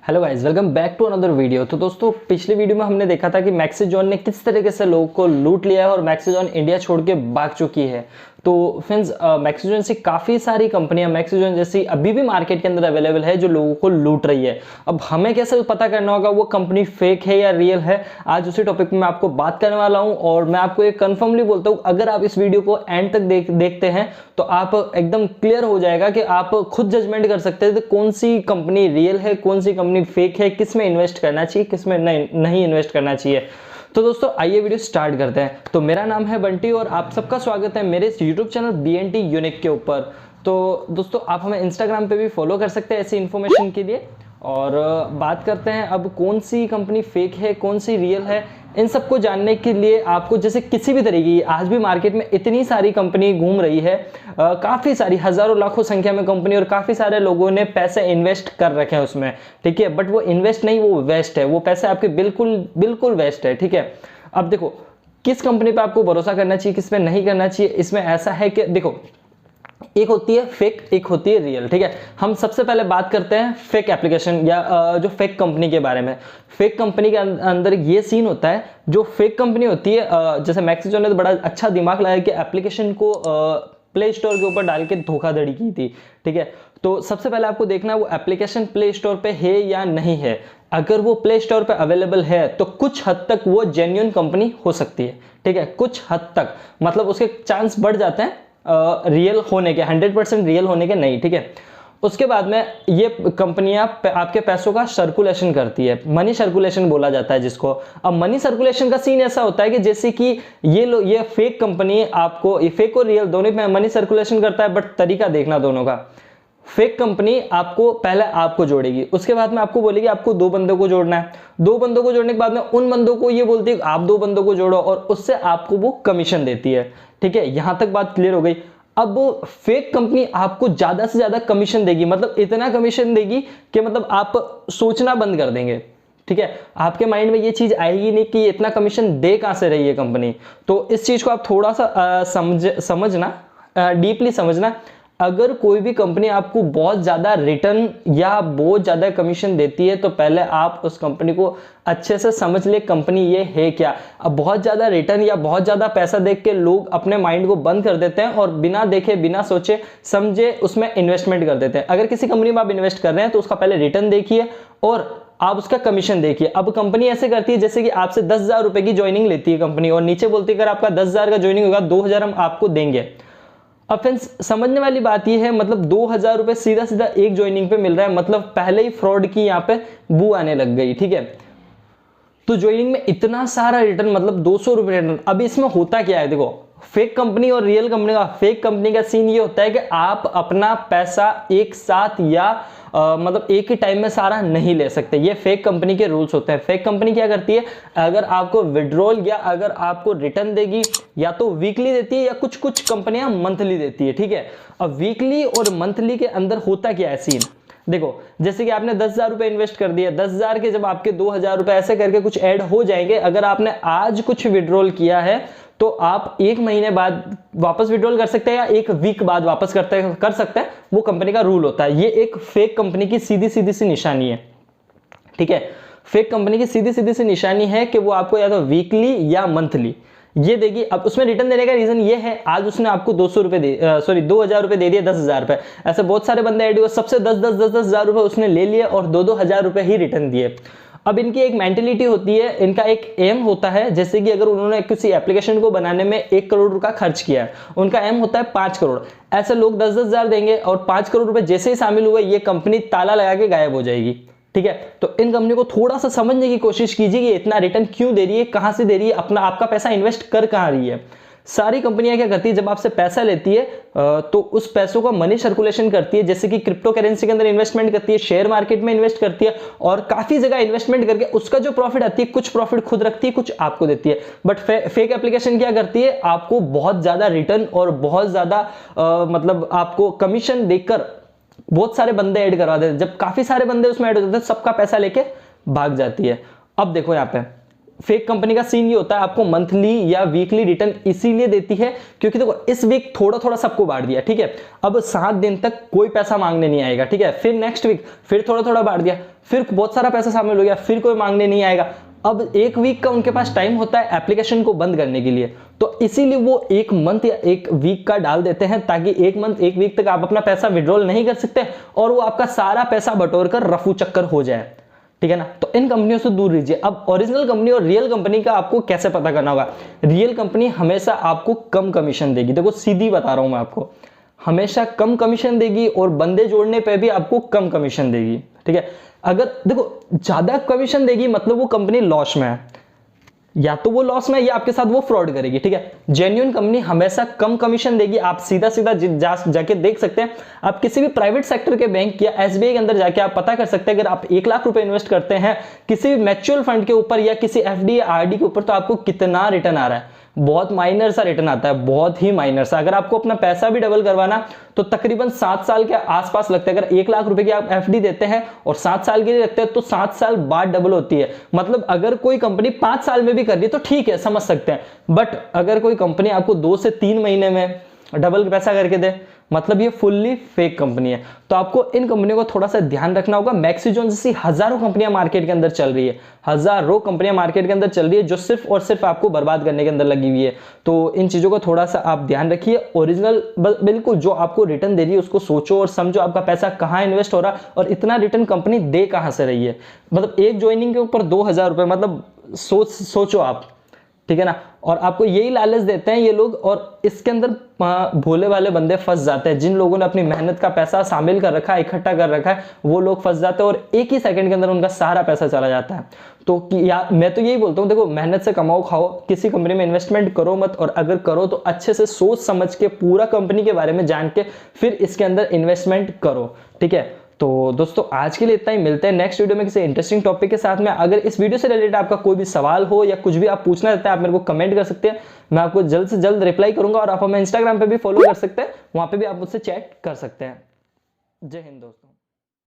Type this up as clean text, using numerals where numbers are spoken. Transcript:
Hello guys, welcome back to another video. तो दोस्तों, पिछले वीडियो में हमने देखा था कि मैक्सिजॉन ने किस तरीके से लोगों को लूट लिया है और मैक्सिजॉन इंडिया छोड़ के भाग चुकी है। तो फ्रेंड्स, मैक्सिजॉन से काफ़ी सारी कंपनियां मैक्सिजॉन जैसी अभी भी मार्केट के अंदर अवेलेबल है जो लोगों को लूट रही है। अब हमें कैसे पता करना होगा वो कंपनी फेक है या रियल है, आज उसी टॉपिक में मैं आपको बात करने वाला हूं। और मैं आपको एक कन्फर्मली बोलता हूं, अगर आप इस वीडियो को एंड तक देखते हैं तो आप एकदम क्लियर हो जाएगा कि आप खुद जजमेंट कर सकते हैं कौन सी कंपनी रियल है, कौन सी कंपनी फेक है, किस में इन्वेस्ट करना चाहिए, किस में नहीं इन्वेस्ट करना चाहिए। तो दोस्तों, आइए वीडियो स्टार्ट करते हैं। तो मेरा नाम है बंटी और आप सबका स्वागत है मेरे इस यूट्यूब चैनल BNT यूनिक के ऊपर। तो दोस्तों, आप हमें इंस्टाग्राम पे भी फॉलो कर सकते हैं ऐसी इन्फॉर्मेशन के लिए। और बात करते हैं अब कौन सी कंपनी फेक है, कौन सी रियल है। इन सबको जानने के लिए आपको जैसे किसी भी तरीके की, आज भी मार्केट में इतनी सारी कंपनी घूम रही है, काफ़ी सारी हज़ारों लाखों संख्या में कंपनी, और काफ़ी सारे लोगों ने पैसे इन्वेस्ट कर रखे हैं उसमें, ठीक है। बट वो इन्वेस्ट नहीं, वो वेस्ट है, वो पैसे आपके बिल्कुल बिल्कुल वेस्ट है, ठीक है। अब देखो, किस कंपनी पे आपको भरोसा करना चाहिए, किस पे नहीं करना चाहिए। इसमें ऐसा है कि देखो, एक होती है फेक, एक होती है रियल, ठीक है। हम सबसे पहले बात करते हैं फेक एप्लीकेशन या जो फेक कंपनी के बारे में। फेक कंपनी के अंदर ये सीन होता है, जो फेक कंपनी होती है, जैसे मैक्सिजॉन ने तो बड़ा अच्छा दिमाग लगाया कि एप्लीकेशन को प्ले स्टोर के ऊपर डाल के धोखाधड़ी की थी, ठीक है। तो सबसे पहले आपको देखना है वो एप्लीकेशन प्ले स्टोर पे है या नहीं है। अगर वो प्ले स्टोर पे अवेलेबल है तो कुछ हद तक वो जेन्युइन कंपनी हो सकती है, ठीक है। कुछ हद तक मतलब उसके चांस बढ़ जाते हैं रियल होने के, 100% रियल होने के नहीं, ठीक है। उसके बाद में ये कंपनियां आपके पैसों का सर्कुलेशन करती है, मनी सर्कुलेशन बोला जाता है जिसको। अब मनी सर्कुलेशन का सीन ऐसा होता है कि जैसे कि ये फेक कंपनी आपको, ये फेक और रियल दोनों में मनी सर्कुलेशन करता है, बट तरीका देखना दोनों का। फेक कंपनी आपको पहले आपको जोड़ेगी, उसके बाद में आपको बोलेगी आपको 2 बंदों को जोड़ना है। 2 बंदों को जोड़ने के बाद में उन बंदों को ये बोलती है आप 2 बंदों को जोड़ो, और उससे आपको वो कमीशन देती है, ठीक है। यहां तक बात क्लियर हो गई। अब फेक कंपनी आपको ज्यादा से ज्यादा कमीशन देगी, मतलब इतना कमीशन देगी कि मतलब आप सोचना बंद कर देंगे, ठीक है। आपके माइंड में ये चीज आएगी नहीं कि इतना कमीशन दे कहां से रही है कंपनी। तो इस चीज को आप थोड़ा सा समझना, डीपली समझना। अगर कोई भी कंपनी आपको बहुत ज्यादा रिटर्न या बहुत ज्यादा कमीशन देती है तो पहले आप उस कंपनी को अच्छे से समझ ले, कंपनी ये है क्या। अब बहुत ज्यादा रिटर्न या बहुत ज्यादा पैसा देख के लोग अपने माइंड को बंद कर देते हैं और बिना देखे बिना सोचे समझे उसमें इन्वेस्टमेंट कर देते हैं। अगर किसी कंपनी में आप इन्वेस्ट कर रहे हैं तो उसका पहले रिटर्न देखिए और आप उसका कमीशन देखिए। अब कंपनी ऐसे करती है जैसे कि आपसे 10,000 रुपए की ज्वाइनिंग लेती है कंपनी, और नीचे बोलती है अगर आपका 10,000 का ज्वाइनिंग होगा 2,000 हम आपको देंगे। अब फ्रेंड्स, समझने वाली बात यह है, मतलब 2,000 रुपए सीधा सीधा एक ज्वाइनिंग पे मिल रहा है, मतलब पहले ही फ्रॉड की यहाँ पे बू आने लग गई, ठीक है। तो ज्वाइनिंग में इतना सारा रिटर्न, मतलब 200 रुपए रिटर्न। अब इसमें होता क्या है, देखो, फेक कंपनी और रियल कंपनी का, फेक कंपनी का सीन ये होता है कि आप अपना पैसा एक साथ या मतलब एक ही टाइम में सारा नहीं ले सकते। ये फेक कंपनी के रूल्स होते हैं। फेक कंपनी क्या करती है, अगर आपको विड्रॉल या अगर आपको रिटर्न देगी या तो वीकली देती है या कुछ कुछ कंपनियां मंथली देती है, ठीक है। अब वीकली और मंथली के अंदर होता क्या है सीन, देखो, जैसे कि आपने 10,000 रुपए इन्वेस्ट कर दिया, 10,000 के जब आपके 2,000 रुपए ऐसे करके कुछ ऐड हो जाएंगे। अगर आपने आज कुछ विड्रॉल किया है तो आप 1 महीने बाद वापस विड्रॉल कर सकते हैं या 1 वीक बाद वापस कर सकते हैं, वो कंपनी का रूल होता है। ये एक फेक कंपनी की सीधी सीधी सी निशानी है, ठीक है। फेक कंपनी की सीधी सीधी सी निशानी है कि वो आपको या तो वीकली या मंथली ये देगी। अब उसमें रिटर्न देने का रीजन ये है, आज उसने आपको 200 रुपए 2,000 रुपए दे दिए, 10,000 रुपए। ऐसे बहुत सारे बंदे ऐड हुए, सबसे 10,000 रुपए उसने ले लिए और 2,000 रुपए ही रिटर्न दिए। अब इनकी एक मेंटेलिटी होती है, इनका एक एम होता है, जैसे कि अगर उन्होंने किसी एप्लीकेशन को बनाने में 1 करोड़ रुपया खर्च किया है, उनका एम होता है 5 करोड़। ऐसे लोग 10,000 देंगे और 5 करोड़ रुपए जैसे ही शामिल हुए ये कंपनी ताला लगा के गायब हो जाएगी, ठीक है। तो इन कंपनी को थोड़ा सा समझने की कोशिश कीजिए कि इतना रिटर्न क्यों दे रही है, कहां से दे रही है, अपना आपका पैसा इन्वेस्ट कर कहां रही है। सारी कंपनियां क्या करती है, जब आपसे पैसा लेती है तो उस पैसों का मनी सर्कुलेशन करती है, जैसे कि क्रिप्टो करेंसी के अंदर इन्वेस्टमेंट करती है, शेयर मार्केट में इन्वेस्ट करती है, और काफी जगह इन्वेस्टमेंट करके उसका जो प्रॉफिट आती है, कुछ प्रॉफिट खुद रखती है, कुछ आपको देती है। बट फेक एप्लीकेशन क्या करती है, आपको बहुत ज्यादा रिटर्न और बहुत ज्यादा मतलब आपको कमीशन देकर बहुत सारे बंदे ऐड करवा देते हैं। जब काफी सारे बंदे उसमें ऐड हो जाते हैं, सबका पैसा लेके भाग जाती है। अब देखो यहाँ पे फेक कंपनी का सीन ये होता है, आपको मंथली या वीकली रिटर्न इसीलिए देती है क्योंकि देखो इस वीक थोड़ा थोड़ा सबको बांट दिया, ठीक है, अब 7 दिन तक कोई पैसा मांगने नहीं आएगा, ठीक है, फिर नेक्स्ट वीक फिर थोड़ा थोड़ा बांट दिया, फिर बहुत सारा पैसा शामिल हो गया, फिर कोई मांगने नहीं आएगा। अब 1 वीक का उनके पास टाइम होता है एप्लीकेशन को बंद करने के लिए, तो इसीलिए वो 1 मंथ या 1 वीक का डाल देते हैं ताकि 1 मंथ 1 वीक तक आप अपना पैसा विड्रॉल नहीं कर सकते और वो आपका सारा पैसा बटोर कर रफू चक्कर हो जाए, ठीक है ना। तो इन कंपनियों से दूर रहिए। अब ओरिजिनल कंपनी और रियल कंपनी का आपको कैसे पता करना होगा? रियल कंपनी हमेशा आपको कम कमीशन देगी, देखो सीधी बता रहा हूं मैं आपको, हमेशा कम कमीशन देगी और बंदे जोड़ने पे भी आपको कम कमीशन देगी, ठीक है। अगर देखो ज्यादा कमीशन देगी मतलब वो कंपनी लॉस में है, या तो वो लॉस में या आपके साथ वो फ्रॉड करेगी, ठीक है। जेन्युइन कंपनी हमेशा कम कमीशन देगी, आप सीधा सीधा जाके देख सकते हैं, आप किसी भी प्राइवेट सेक्टर के बैंक या एसबीआई के अंदर जाके आप पता कर सकते हैं, अगर आप 1 लाख रुपए इन्वेस्ट करते हैं किसी भी म्यूचुअल फंड के ऊपर या किसी एफडी या आरडी के ऊपर तो आपको कितना रिटर्न आ रहा है, बहुत माइनर सा रिटर्न आता है, बहुत ही माइनर सा। अगर आपको अपना पैसा भी डबल करवाना तो तकरीबन 7 साल के आसपास लगता है। अगर 1 लाख रुपए की आप एफडी देते हैं और 7 साल के लिए रखते हैं तो 7 साल बाद डबल होती है। मतलब अगर कोई कंपनी 5 साल में भी कर रही है तो ठीक है, समझ सकते हैं, बट अगर कोई कंपनी आपको 2 से 3 महीने में डबल पैसा करके दे मतलब ये फुल्ली फेक कंपनी है। तो आपको इन कंपनियों को थोड़ा सा ध्यान रखना होगा। मैक्सिजोन जैसी हजारों कंपनियां मार्केट के अंदर चल रही है, हजारों कंपनियां मार्केट के अंदर चल रही है जो सिर्फ और सिर्फ आपको बर्बाद करने के अंदर लगी हुई है। तो इन चीजों को थोड़ा सा आप ध्यान रखिए। ओरिजिनल बिल्कुल जो आपको रिटर्न दे रही है उसको सोचो और समझो आपका पैसा कहाँ इन्वेस्ट हो रहा और इतना रिटर्न कंपनी दे कहां से रही है। मतलब एक ज्वाइनिंग के ऊपर 2000 रुपए, मतलब सोचो आप, ठीक है ना। और आपको यही लालच देते हैं ये लोग और इसके अंदर भोले वाले बंदे फंस जाते हैं। जिन लोगों ने अपनी मेहनत का पैसा शामिल कर रखा है, इकट्ठा कर रखा है, वो लोग फंस जाते हैं और एक ही सेकंड के अंदर उनका सारा पैसा चला जाता है। तो मैं तो यही बोलता हूँ, देखो मेहनत से कमाओ खाओ, किसी कंपनी में इन्वेस्टमेंट करो मत, और अगर करो तो अच्छे से सोच समझ के पूरा कंपनी के बारे में जान के फिर इसके अंदर इन्वेस्टमेंट करो, ठीक है। तो दोस्तों आज के लिए इतना ही, मिलते हैं नेक्स्ट वीडियो में किसी इंटरेस्टिंग टॉपिक के साथ में। अगर इस वीडियो से रिलेटेड आपका कोई भी सवाल हो या कुछ भी आप पूछना चाहते हैं आप मेरे को कमेंट कर सकते हैं, मैं आपको जल्द से जल्द रिप्लाई करूंगा। और आप हमें इंस्टाग्राम पे भी फॉलो कर सकते हैं, वहां पे भी आप मुझसे चैट कर सकते हैं। जय हिंद दोस्तों।